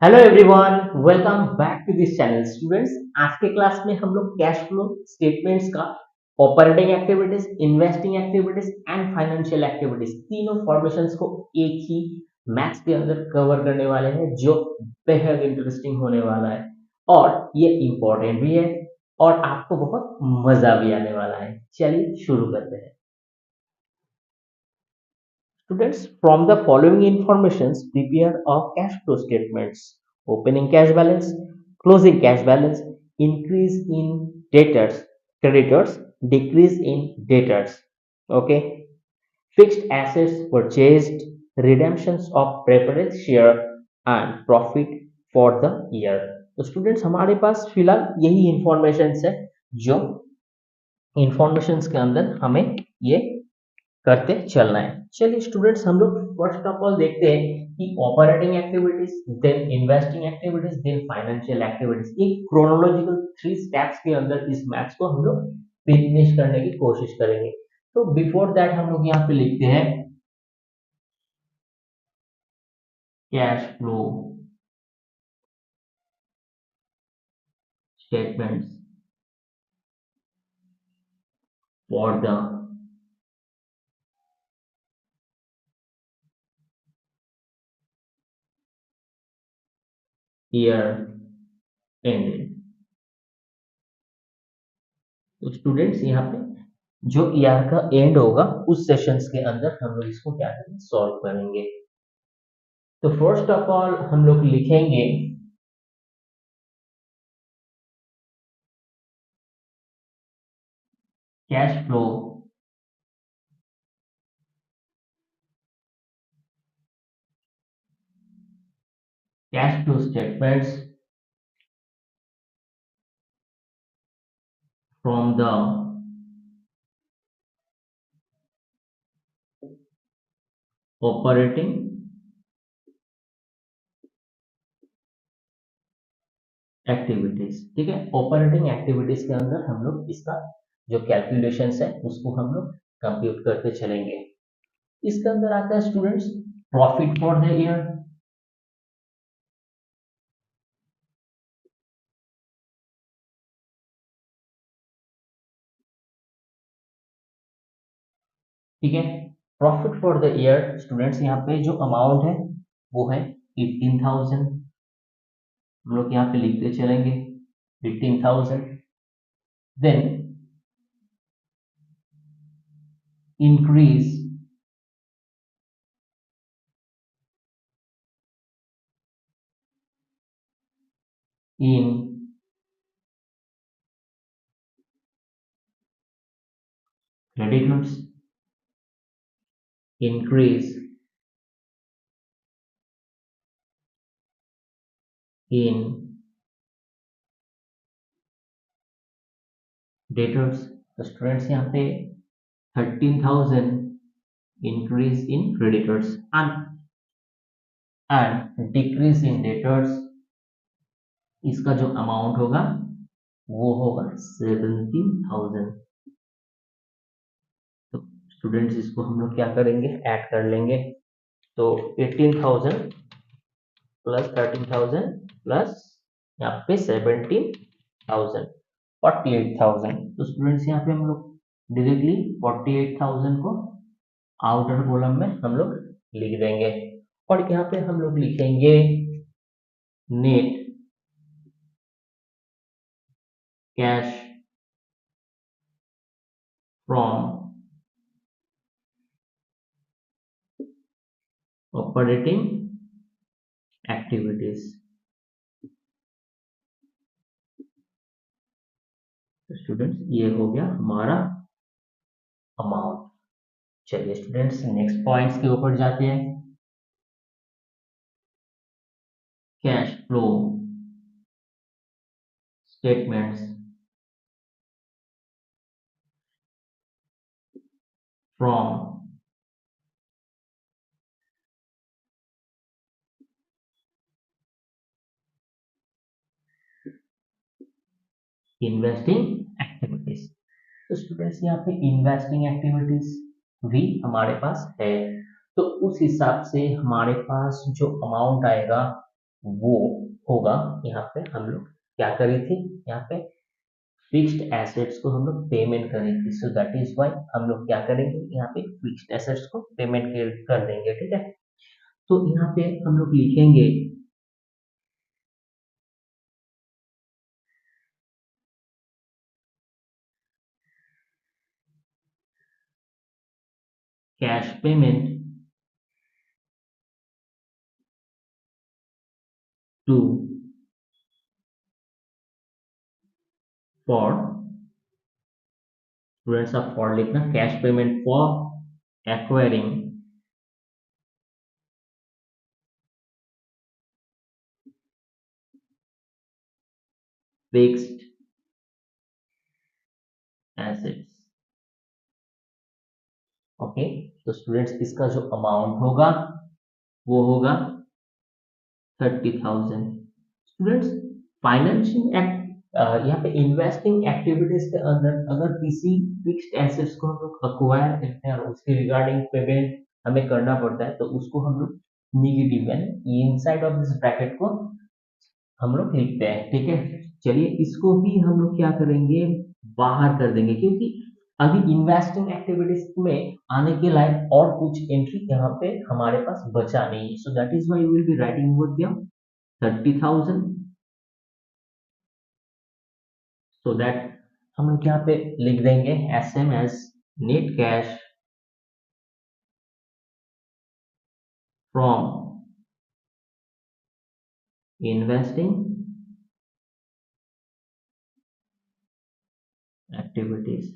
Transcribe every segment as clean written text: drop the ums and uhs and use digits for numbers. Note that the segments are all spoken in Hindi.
Hello everyone, welcome back to this channel students. आज के क्लास में हम लोग कैश फ्लो स्टेटमेंट्स का operating activities, investing activities and financial activities तीनों फॉर्मेशंस को एक ही मैथ्स के अंदर कवर करने वाले हैं, जो बेहद इंटरेस्टिंग होने वाला है और ये इम्पोर्टेंट भी है और आपको बहुत मजा भी आने वाला है। चलिए शुरू करते हैं। Students, from the following informations, prepare a cash flow statements: opening cash balance, closing cash balance, increase in debtors, creditors, decrease in debtors. Okay, fixed assets purchased, redemptions of preference share and profit for the year. तो स्टूडेंट्स हमारे पास फिलहाल यही इंफॉर्मेशन है जो इंफॉर्मेशन के अंदर हमें ये करते चलना है। चलिए स्टूडेंट्स, हम लोग फर्स्ट ऑफ ऑल देखते हैं कि operating activities, then investing activities, then financial activities, एक क्रोनोलॉजिकल थ्री स्टेप्स के अंदर इस मैथ्स को हम लोग फिनिश करने की कोशिश करेंगे। तो बिफोर दैट हम लोग यहाँ पे लिखते हैं cash flow statements for the year ended. तो स्टूडेंट्स यहाँ पे जो ईयर का एंड होगा उस सेशंस के अंदर हम लोग इसको क्या करेंगे, सॉल्व करेंगे। तो फर्स्ट ऑफ ऑल हम लोग लिखेंगे cash flow statements from the operating activities. ठीक है, ऑपरेटिंग एक्टिविटीज के अंदर हम लोग इसका जो कैलकुलेशंस है उसको हम लोग कंप्यूट करते चलेंगे। इसके अंदर आता है students profit for the year. ठीक है, profit for the year students यहाँ पे जो अमाउंट है वो है 18,000। हम लोग यहाँ पे लिखते चलेंगे 18,000। Then increase in creditors, increase in debtors। तो स्टूडेंट्स यहाँ पे 13,000 increase in creditors and decrease in debtors, इसका जो अमाउंट होगा वो होगा 17,000। तो स्टूडेंट्स इसको हम लोग क्या करेंगे, ऐड कर लेंगे। तो 18,000 प्लस 13,000 प्लस यहाँ पे 17,000, 48,000। तो स्टूडेंट्स यहाँ पे हम लोग डायरेक्टली 48,000 को आउटर कॉलम में हम लोग लिख देंगे और यहाँ पे हम लोग लिखेंगे net cash from operating activities. Students ये हो गया हमारा अमाउंट। चलिए स्टूडेंट्स नेक्स्ट पॉइंट्स के ऊपर जाते हैं। Cash flow statements from investing activities. तो स्टूडेंट्स यहाँ पे इन्वेस्टिंग एक्टिविटीज भी हमारे पास है, तो उस हिसाब से हमारे पास जो अमाउंट आएगा वो होगा, यहाँ पे हम लोग क्या करी थी, यहाँ पे फिक्स्ड एसेट्स को हम लोग पेमेंट करेंगे, सो दैट इज वाई हम लोग क्या करेंगे, यहाँ पे फिक्स्ड एसेट्स को पेमेंट कर देंगे, ठीक है। तो यहाँ पे हम लोग लिखेंगे cash payment to for, students आप फॉर लिखना, cash payment for acquiring fixed assets. Okay, तो स्टूडेंट्स इसका जो अमाउंट होगा वो होगा 30,000। स्टूडेंट्स फाइनेंशियल एक्ट, यहाँ पे इन्वेस्टिंग एक्टिविटीज के अंदर अगर किसी फिक्स्ड एसेट्स को हम लोग अक्वायर करते हैं और उसके रिगार्डिंग पेमेंट हमें करना पड़ता है, तो उसको हम लोग निगेटिव यानी इनसाइड ऑफ दिस ब्रैकेट को हम लोग लिखते हैं, ठीक है। चलिए इसको भी हम लोग क्या करेंगे, बाहर कर देंगे, क्योंकि अभी इन्वेस्टिंग एक्टिविटीज में आने के लायक और कुछ एंट्री यहाँ पे हमारे पास बचा नहीं, so that is why we will be writing over दिया 30,000, सो दैट हम लोग यहाँ पे लिख देंगे S M S net cash from investing activities.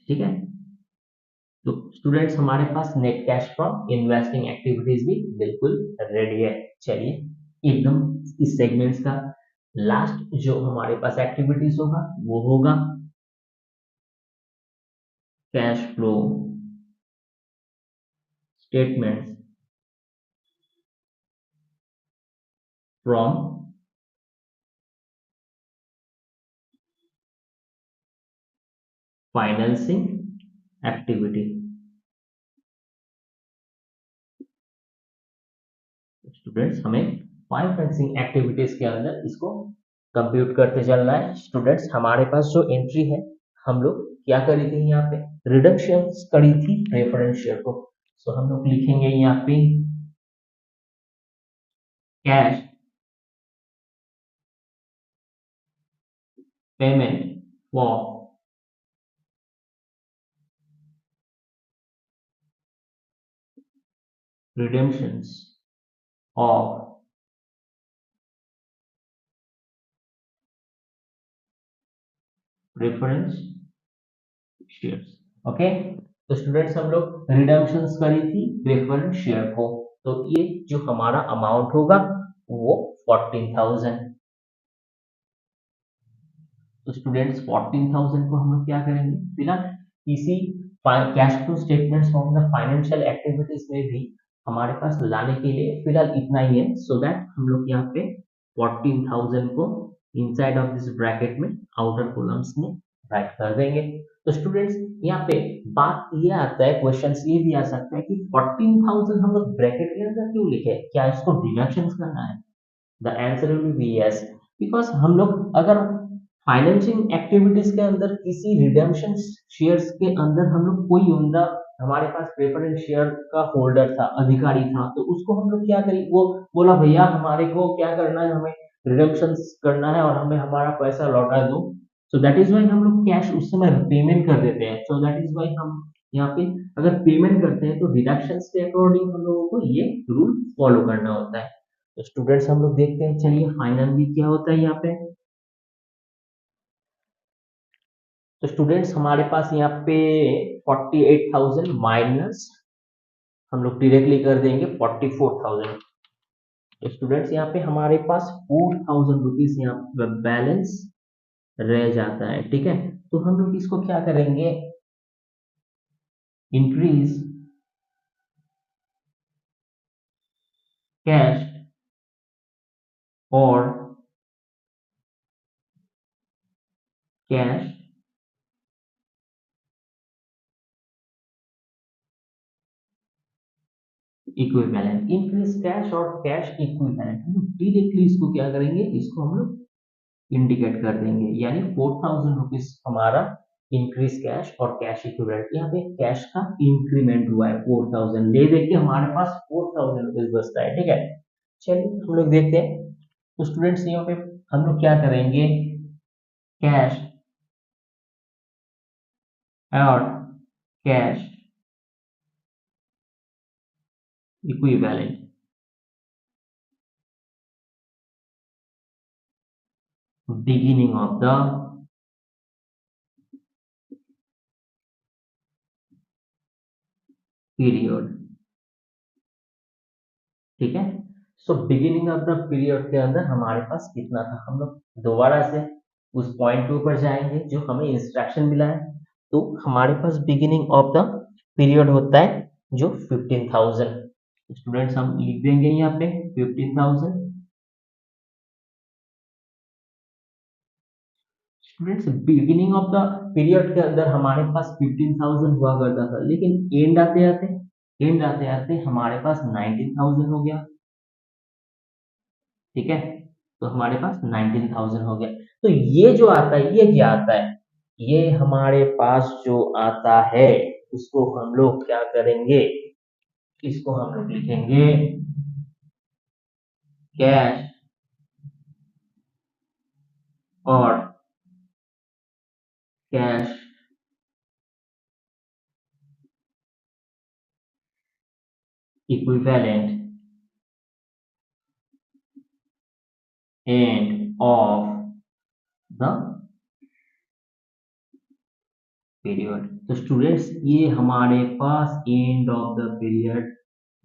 ठीक है, तो स्टूडेंट्स हमारे पास net cash from investing activities भी बिल्कुल रेडी है। चलिए एकदम इस सेगमेंट्स का लास्ट जो हमारे पास एक्टिविटीज होगा वो होगा cash flow statements from financing activity. Students हमें फाइनेंसिंग एक्टिविटीज के अंदर इसको कंप्यूट करते चलना है। स्टूडेंट्स हमारे पास जो एंट्री है, हम लोग क्या करी थी, यहाँ पे रिडक्शन करी थी प्रेफरेंस शेयर को, सो हम लोग लिखेंगे यहाँ पे cash payment for redemptions of preference shares. Okay, तो स्टूडेंट्स हम लोग रिडम्पशंस करी थी प्रेफरेंस शेयर को, तो ये जो हमारा अमाउंट होगा वो 14,000। तो स्टूडेंट्स 14,000 को हम लोग क्या करेंगे, फिलहाल इसी cash flow statements from the financial activities में भी हमारे पास लाने के लिए फिलहाल इतना ही है, सो दैट हम लोग यहाँ पे 14,000 को इनसाइड ऑफ दिस ब्रैकेट में आउटर कॉलम्स में राइट कर देंगे। तो स्टूडेंट्स यहाँ पे बात ये आता है, क्वेश्चन ये भी आ सकता है कि 14,000 हम लोग ब्रैकेट के अंदर क्यों लिखे, क्या इसको डिडक्शन करना है? The answer will be yes, because हम लोग अगर फाइनेंशियल एक्टिविटीज के अंदर किसी रिडेम्पशन शेयर्स के अंदर हम लोग कोई बंदा हमारे पास प्रेफरेंस शेयर का होल्डर था, अधिकारी था, तो उसको हम लोग क्या करें, वो बोला भैया हमारे को क्या करना है, हमें रिडेम्पशन करना है और हमें हमारा पैसा लौटा दो, सो दैट इज वाई हम लोग कैश उस समय पेमेंट कर देते हैं, सो दैट इज वाई हम यहाँ पे अगर पेमेंट करते हैं तो डिडक्शन के अकॉर्डिंग हम लोगों को ये रूल फॉलो करना होता है। तो स्टूडेंट्स हम लोग देखते हैं, चलिए फाइनली क्या होता है यहाँ पे। तो स्टूडेंट्स हमारे पास यहाँ पे 48,000 माइनस हम लोग डायरेक्टली कर देंगे 44,000। तो स्टूडेंट्स यहाँ पे हमारे पास 4,000 रुपीज यहाँ पे बैलेंस रह जाता है, ठीक है। तो हम लोग इसको क्या करेंगे, इंक्रीज कैश और कैश इक्विवेलेंट, इंक्रीज कैश और कैश इक्विवेलेंट, हम लोग डायरेक्टली इसको क्या करेंगे, इसको हम लोग इंडिकेट कर देंगे, यानी 4,000 रुपीज हमारा इंक्रीज कैश और कैश इक्विवेलेंट, यहाँ पे कैश का इंक्रीमेंट हुआ है 4,000, ले दे के हमारे पास 4,000 रुपीज बचता है, ठीक है। चलिए हम लोग देखते हैं। तो स्टूडेंट्स यहाँ पे हम लोग क्या करेंगे, कैश और cash equivalent beginning of the period, ठीक है। So beginning of the period के अंदर हमारे पास कितना था, हम लोग दोबारा से उस पॉइंट के ऊपर जाएंगे जो हमें इंस्ट्रक्शन मिला है। तो हमारे पास बिगिनिंग ऑफ द पीरियड होता है जो 15,000, स्टूडेंट्स हम लिख देंगे यहाँ पे 15,000। Students beginning of the period के अंदर हमारे पास 15,000 हुआ करता था, लेकिन एंड आते आते हमारे पास 19,000 हो गया, ठीक है। तो हमारे पास 19,000 हो गया। तो ये जो आता है, ये क्या आता है, ये हमारे पास जो आता है उसको हम लोग क्या करेंगे, इसको हम लोग लिखेंगे कैश और cash equivalent end of the period. तो स्टूडेंट्स ये हमारे पास एंड ऑफ द पीरियड,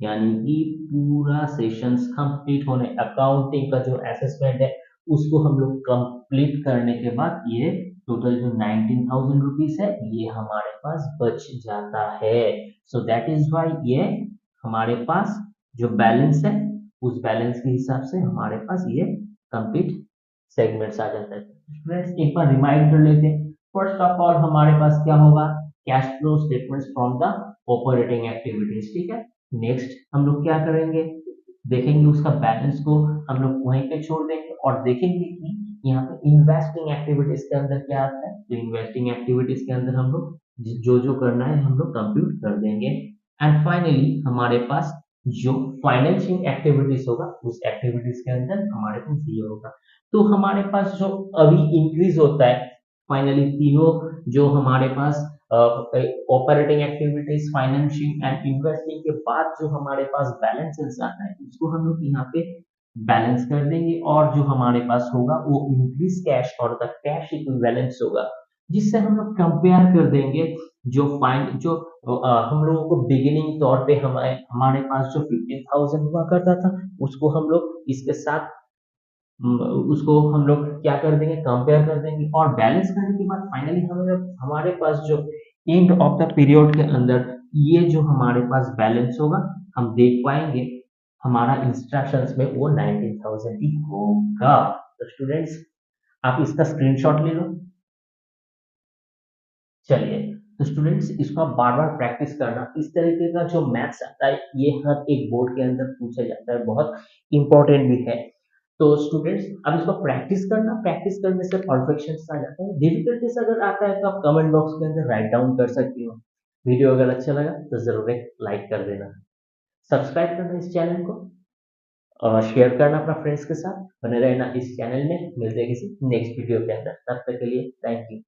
यानी कि पूरा सेशंस कंप्लीट होने, अकाउंटिंग का जो असेसमेंट है उसको हम लोग कंप्लीट करने के बाद ये टोटल जो 19,000 रुपीज है ये हमारे पास बच जाता है। सो दैट इज वाई ये हमारे पास जो बैलेंस है उस बैलेंस के हिसाब से हमारे पास ये कंप्लीट सेगमेंट्स आ जाता है। स्टूडेंट्स एक बार रिमाइंड कर लेते हैं। फर्स्ट ऑफ ऑल हमारे पास क्या होगा, cash flow statements from the operating activities, ठीक है। नेक्स्ट हम लोग क्या करेंगे, देखेंगे उसका बैलेंस को हम लोग वहीं पे छोड़ देंगे और देखेंगे कि यहाँ पे इन्वेस्टिंग एक्टिविटीज के अंदर क्या आता है। तो इन्वेस्टिंग एक्टिविटीज के अंदर हम लोग जो जो करना है हम लोग कंप्यूट कर देंगे। एंड फाइनली हमारे पास जो फाइनेंशियल एक्टिविटीज होगा उस एक्टिविटीज के अंदर हमारे पास ये होगा। तो हमारे पास जो अभी इंक्रीज होता है, फाइनली तीनों जो हमारे पास operating activities, financing and investing के बाद जो हमारे पास बैलेंसेस आता है उसको हम लोग यहाँ पे बैलेंस कर देंगे, और जो हमारे पास होगा वो इंक्रीज कैश और द कैश इक्विवेलेंस होगा, जिससे हम लोग कंपेयर कर देंगे। जो फाइन जो हम लोगों को बिगिनिंग तौर पे हमारे हमारे पास जो 15,000 हुआ करता था उसको हम लोग इसके साथ उसको हम लोग क्या कर देंगे, कंपेयर कर देंगे, और बैलेंस करने के बाद फाइनली हमें हमारे पास जो एंड ऑफ द पीरियड के अंदर ये जो हमारे पास बैलेंस होगा हम देख पाएंगे हमारा इंस्ट्रक्शंस में वो 19,000 ही होगा। तो स्टूडेंट्स आप इसका स्क्रीनशॉट ले लो। चलिए, तो स्टूडेंट्स इसको आप बार बार प्रैक्टिस करना, इस तरीके का जो मैथ्स आता है ये हर एक बोर्ड के अंदर पूछा जाता है, बहुत इंपॉर्टेंट भी है। तो स्टूडेंट्स अब इसको प्रैक्टिस करना, प्रैक्टिस करने से परफेक्शन आ जाता है। डिफिकल्टीज अगर आता है तो आप कमेंट बॉक्स के अंदर राइट डाउन कर सकती हो। वीडियो अगर अच्छा लगा तो जरूर एक लाइक कर देना, सब्सक्राइब करना इस चैनल को, और शेयर करना अपना फ्रेंड्स के साथ, बने रहना इस चैनल में। मिलते हैं किसी नेक्स्ट वीडियो के अंदर, तब तक के लिए थैंक यू।